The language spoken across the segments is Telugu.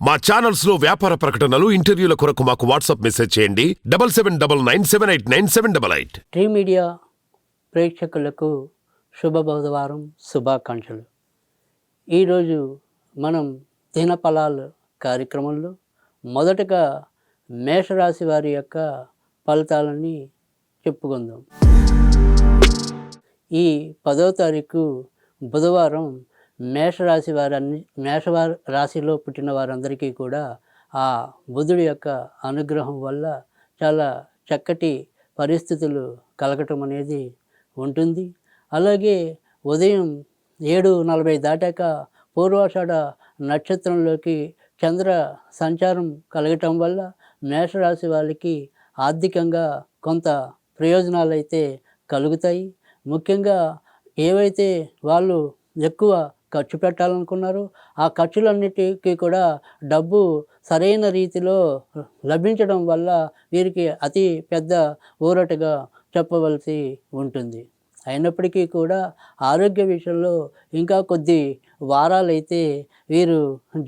మా ఛానల్స్ లో వ్యాపార ప్రకటనలు, ఇంటర్వ్యూల కొరకు మాకు వాట్సాప్ మెసేజ్ చేయండి 7799978978. టీ మీడియా ప్రేక్షకులకు శుభ బుధవారం శుభాకాంక్షలు. ఈరోజు మనం దినఫలాలు కార్యక్రమంలో మొదటగా మేషరాశి వారి యొక్క ఫలితాలని చెప్పుకుందాం. ఈ 10వ తారీఖు బుధవారం మేషరాశి రాశిలో పుట్టిన వారందరికీ కూడా ఆ బుధుడి యొక్క అనుగ్రహం వల్ల చాలా చక్కటి పరిస్థితులు కలగటం అనేది ఉంటుంది. అలాగే ఉదయం 7:40 దాటాక పూర్వాషాఢ నక్షత్రంలోకి చంద్ర సంచారం కలగటం వల్ల మేషరాశి వాళ్ళకి ఆర్థికంగా కొంత ప్రయోజనాలు అయితే కలుగుతాయి. ముఖ్యంగా ఏవైతే వాళ్ళు ఎక్కువ ఖర్చు పెట్టాలనుకున్నారో ఆ ఖర్చులన్నిటికీ కూడా డబ్బు సరైన రీతిలో లభించడం వల్ల వీరికి అతి పెద్ద ఊరటగా చెప్పవలసి ఉంటుంది. అయినప్పటికీ కూడా ఆరోగ్య విషయంలో ఇంకా కొద్ది వారాలైతే వీరు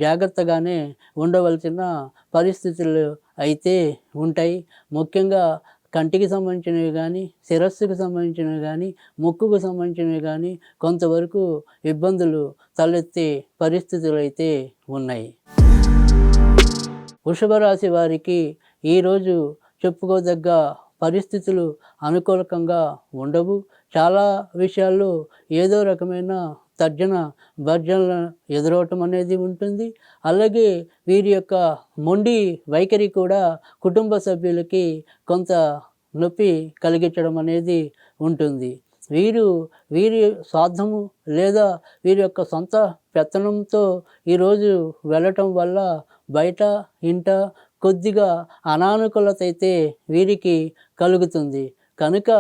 జాగ్రత్తగానే ఉండవలసిన పరిస్థితులు అయితే ఉంటాయి. ముఖ్యంగా కంటికి సంబంధించినవి కానీ, శిరస్సుకు సంబంధించినవి కానీ, ముక్కుకు సంబంధించినవి కానీ కొంతవరకు ఇబ్బందులు తలెత్తే పరిస్థితులు అయితే ఉన్నాయి. వృషభ రాశి వారికి ఈరోజు చెప్పుకోదగ్గ పరిస్థితులు అనుకూలకంగా ఉండవు. చాలా విషయాల్లో ఏదో రకమైన తర్జన భర్జనలు ఎదురవటం అనేది ఉంటుంది. అలాగే వీరి యొక్క మొండి వైఖరి కూడా కుటుంబ సభ్యులకి కొంత నొప్పి కలిగించడం అనేది ఉంటుంది. వీరి స్వార్థము లేదా వీరి యొక్క సొంత పెత్తనంతో ఈరోజు వెళ్ళటం వల్ల బయట ఇంట కొద్దిగా అనానుకూలత అయితే వీరికి కలుగుతుంది. కనుక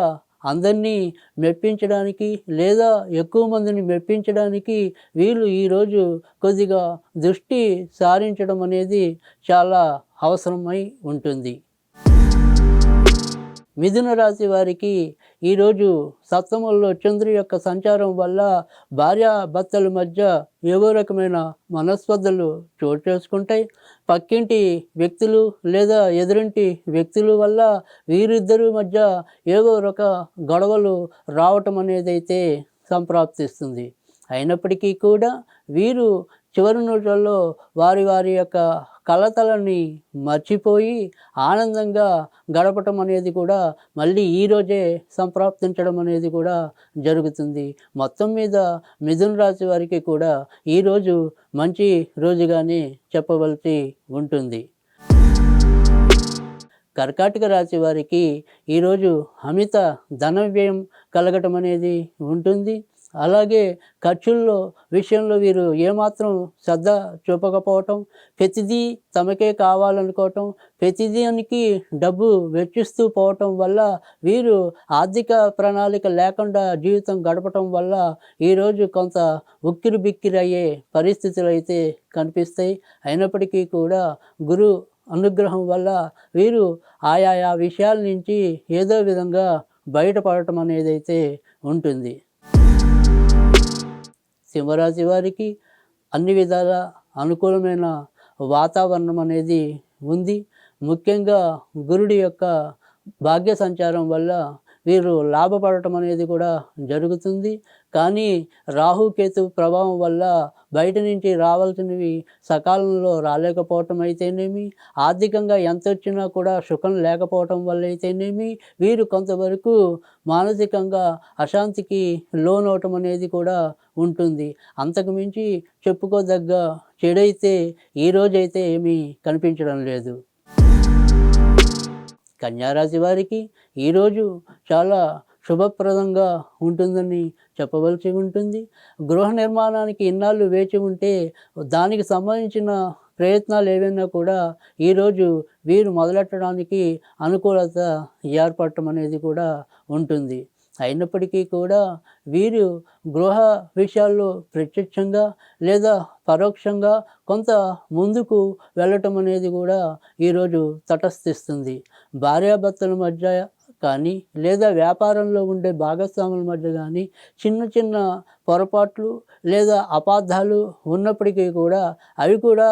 అందరినీ మెప్పించడానికి లేదా ఎక్కువ మందిని మెప్పించడానికి వీళ్ళు ఈరోజు కొద్దిగా దృష్టి సారించడం అనేది చాలా అవసరమై ఉంటుంది. మిథున రాశి వారికి ఈరోజు సప్తమంలో చంద్రుడి యొక్క సంచారం వల్ల భార్యాభర్తల మధ్య ఏవో రకమైన మనస్పర్ధలు చోటు చేసుకుంటాయి. పక్కింటి వ్యక్తులు లేదా ఎదురింటి వ్యక్తుల వల్ల వీరిద్దరి మధ్య ఏవో రక గొడవలు రావటం అనేది అయితే సంప్రాప్తిస్తుంది. అయినప్పటికీ కూడా వీరు చివరి నిమిషాల్లో వారి యొక్క కలతలని మర్చిపోయి ఆనందంగా గడపటం అనేది కూడా మళ్ళీ ఈరోజే సంప్రాప్తించడం అనేది కూడా జరుగుతుంది. మొత్తం మీద మిథున రాశి వారికి కూడా ఈరోజు మంచి రోజుగానే చెప్పవలసి ఉంటుంది. కర్కాటక రాశి వారికి ఈరోజు అమిత ధన వ్యయం కలగటం అనేది ఉంటుంది. అలాగే ఖర్చుల్లో విషయంలో వీరు ఏమాత్రం శ్రద్ధ చూపకపోవటం, ప్రతిదీ తమకే కావాలనుకోవటం, ప్రతిదానికి డబ్బు వెచ్చిస్తూ పోవటం వల్ల వీరు ఆర్థిక ప్రణాళిక లేకుండా జీవితం గడపటం వల్ల ఈరోజు కొంత ఉక్కిరి బిక్కిరి అయ్యే పరిస్థితులు అయితే కనిపిస్తాయి. అయినప్పటికీ కూడా గురు అనుగ్రహం వల్ల వీరు ఆయా విషయాల నుంచి ఏదో విధంగా బయటపడటం అనేది అయితే ఉంటుంది. సింహరాశి వారికి అన్ని విధాల అనుకూలమైన వాతావరణం అనేది ఉంది. ముఖ్యంగా గురుడి యొక్క భాగ్య సంచారం వల్ల వీరు లాభపడటం అనేది కూడా జరుగుతుంది. కానీ రాహుకేతు ప్రభావం వల్ల బయట నుంచి రావాల్సినవి సకాలంలో రాలేకపోవటం అయితేనేమి, ఆర్థికంగా ఎంత వచ్చినా కూడా సుఖం లేకపోవటం వల్ల అయితేనేమి వీరు కొంతవరకు మానసికంగా అశాంతికి లోనవటం అనేది కూడా ఉంటుంది. అంతకుమించి చెప్పుకోదగ్గ చెడైతే ఈరోజైతే ఏమీ కనిపించడం లేదు. కన్యారాశి వారికి ఈరోజు చాలా శుభప్రదంగా ఉంటుందని చెప్పవలసి ఉంటుంది. గృహ నిర్మాణానికి ఇన్నాళ్ళు వేచి ఉంటే దానికి సంబంధించిన ప్రయత్నాలు ఏవైనా కూడా ఈరోజు వీరు మొదలెట్టడానికి అనుకూలత ఏర్పడటం అనేది కూడా ఉంటుంది. అయినప్పటికీ కూడా వీరు గృహ విషయాల్లో ప్రత్యక్షంగా లేదా పరోక్షంగా కొంత ముందుకు వెళ్ళటం అనేది కూడా ఈరోజు తటస్థిస్తుంది. భార్యాభర్తల మధ్య కానీ లేదా వ్యాపారంలో ఉండే భాగస్వాముల మధ్య కానీ చిన్న చిన్న పొరపాట్లు లేదా అపార్థాలు ఉన్నప్పటికీ కూడా అవి కూడా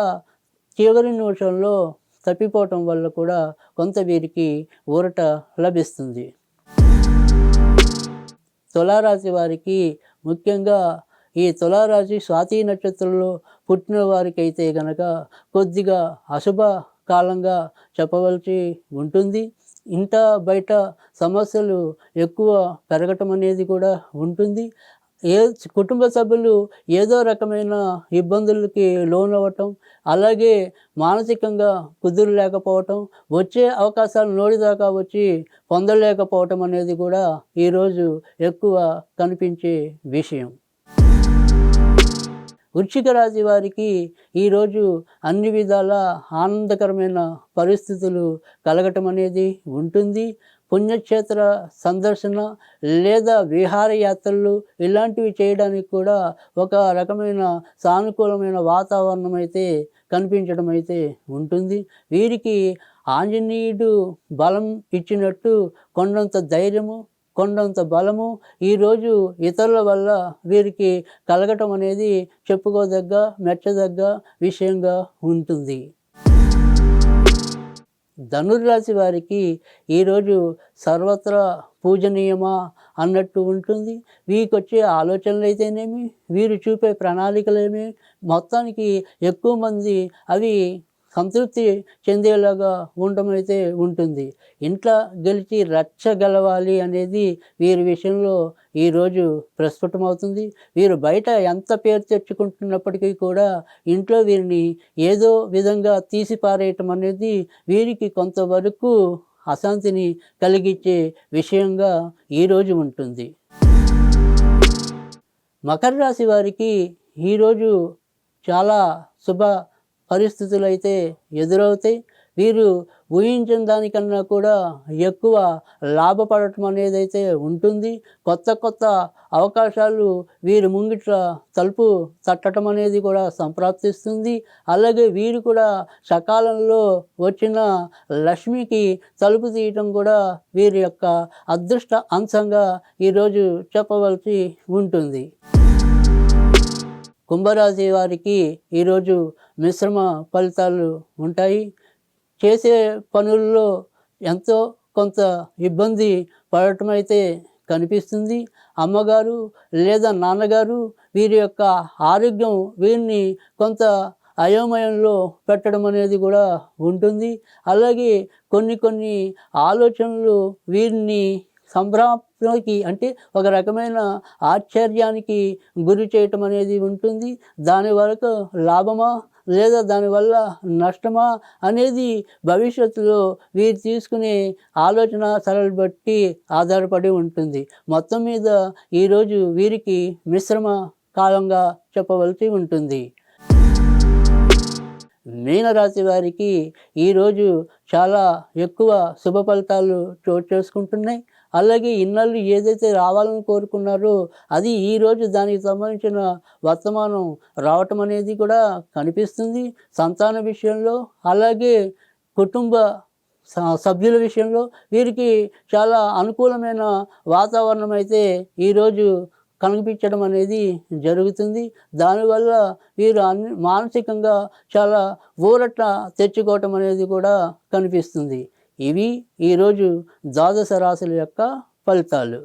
చివరి నిమిషంలో తప్పిపోవటం వల్ల కూడా కొంత వీరికి ఊరట లభిస్తుంది. తులారాశి వారికి ముఖ్యంగా ఈ తులారాశి స్వాతి నక్షత్రంలో పుట్టిన వారికైతే గనక కొద్దిగా అశుభ కాలంగా చెప్పవలసి ఉంటుంది. ఇంట బయట సమస్యలు ఎక్కువ పెరగటం అనేది కూడా ఉంటుంది. కుటుంబ సభ్యులు ఏదో రకమైన ఇబ్బందులకి లోనవ్వటం, అలాగే మానసికంగా కుదురు లేకపోవటం, వచ్చే అవకాశాలు నోటిదాకా వచ్చి పొందలేకపోవటం అనేది కూడా ఈరోజు ఎక్కువ కనిపించే విషయం. వృశ్చిక రాశి వారికి ఈరోజు అన్ని విధాల ఆనందకరమైన పరిస్థితులు కలగటం అనేది ఉంటుంది. పుణ్యక్షేత్ర సందర్శన లేదా విహారయాత్రలు ఇలాంటివి చేయడానికి కూడా ఒక రకమైన సానుకూలమైన వాతావరణం అయితే కనిపించడం అయితే ఉంటుంది. వీరికి ఆంజనేయుడు బలం ఇచ్చినట్టు కొండంత ధైర్యము, కొండంత బలము ఈరోజు ఇతరుల వల్ల వీరికి కలగటం అనేది చెప్పుకోదగ్గ మెచ్చదగ్గ విషయంగా ఉంటుంది. ధనుర్రాశి వారికి ఈరోజు సర్వత్రా పూజనీయమా అన్నట్టు ఉంటుంది. వీరికొచ్చే ఆలోచనలు అయితేనేమి, వీరు చూపే ప్రణాళికలేమి, మొత్తానికి ఎక్కువ మంది అవి సంతృప్తి చెందేలాగా ఉండమైతే ఉంటుంది. ఇంట్లో గెలిచి రచ్చ గెలవాలి అనేది వీరి విషయంలో ఈరోజు ప్రస్ఫుటమవుతుంది. వీరు బయట ఎంత పేరు తెచ్చుకుంటున్నప్పటికీ కూడా ఇంట్లో వీరిని ఏదో విధంగా తీసి పారేయటం అనేది వీరికి కొంతవరకు అశాంతిని కలిగించే విషయంగా ఈరోజు ఉంటుంది. మకర రాశి వారికి ఈరోజు చాలా శుభ పరిస్థితులు అయితే ఎదురవుతాయి. వీరు ఊహించిన దానికన్నా కూడా ఎక్కువ లాభపడటం అనేది అయితే ఉంటుంది. కొత్త కొత్త అవకాశాలు వీరి ముంగిట్ల తలుపు తట్టడం అనేది కూడా సంప్రాప్తిస్తుంది. అలాగే వీరు కూడా సకాలంలో వచ్చిన లక్ష్మికి తలుపు తీయటం కూడా వీరి యొక్క అదృష్ట అంశంగా ఈరోజు చెప్పవలసి ఉంటుంది. కుంభరాశి వారికి ఈరోజు మిశ్రమ ఫలితాలు ఉంటాయి. చేసే పనుల్లో ఎంతో కొంత ఇబ్బంది పడటం అయితే కనిపిస్తుంది. అమ్మగారు లేదా నాన్నగారు వీరి యొక్క ఆరోగ్యం వీరిని కొంత అయోమయంలో పెట్టడం అనేది కూడా ఉంటుంది. అలాగే కొన్ని ఆలోచనలు వీరిని సంభ్రమానికి అంటే ఒక రకమైన ఆశ్చర్యానికి గురి చేయటం అనేది ఉంటుంది. దాని వరకు లాభమా లేదా దానివల్ల నష్టమా అనేది భవిష్యత్తులో వీరు తీసుకునే ఆలోచన సరళి బట్టి ఆధారపడి ఉంటుంది. మొత్తం మీద ఈరోజు వీరికి మిశ్రమ కాలంగా చెప్పవలసి ఉంటుంది. మీనరాశి వారికి ఈరోజు చాలా ఎక్కువ శుభ ఫలితాలు చోటు చేసుకుంటున్నాయి. అలాగే ఇన్నాళ్ళు ఏదైతే రావాలని కోరుకున్నారో అది ఈరోజు దానికి సంబంధించిన వర్తమానం రావటం అనేది కూడా కనిపిస్తుంది. సంతాన విషయంలో అలాగే కుటుంబ సభ్యుల విషయంలో వీరికి చాలా అనుకూలమైన వాతావరణం అయితే ఈరోజు కనిపించడం అనేది జరుగుతుంది. దానివల్ల వీరు మానసికంగా చాలా ఊరట తెచ్చుకోవటం అనేది కూడా కనిపిస్తుంది. ఇవి ఈరోజు ద్వాదశ రాశుల యొక్క ఫలితాలు.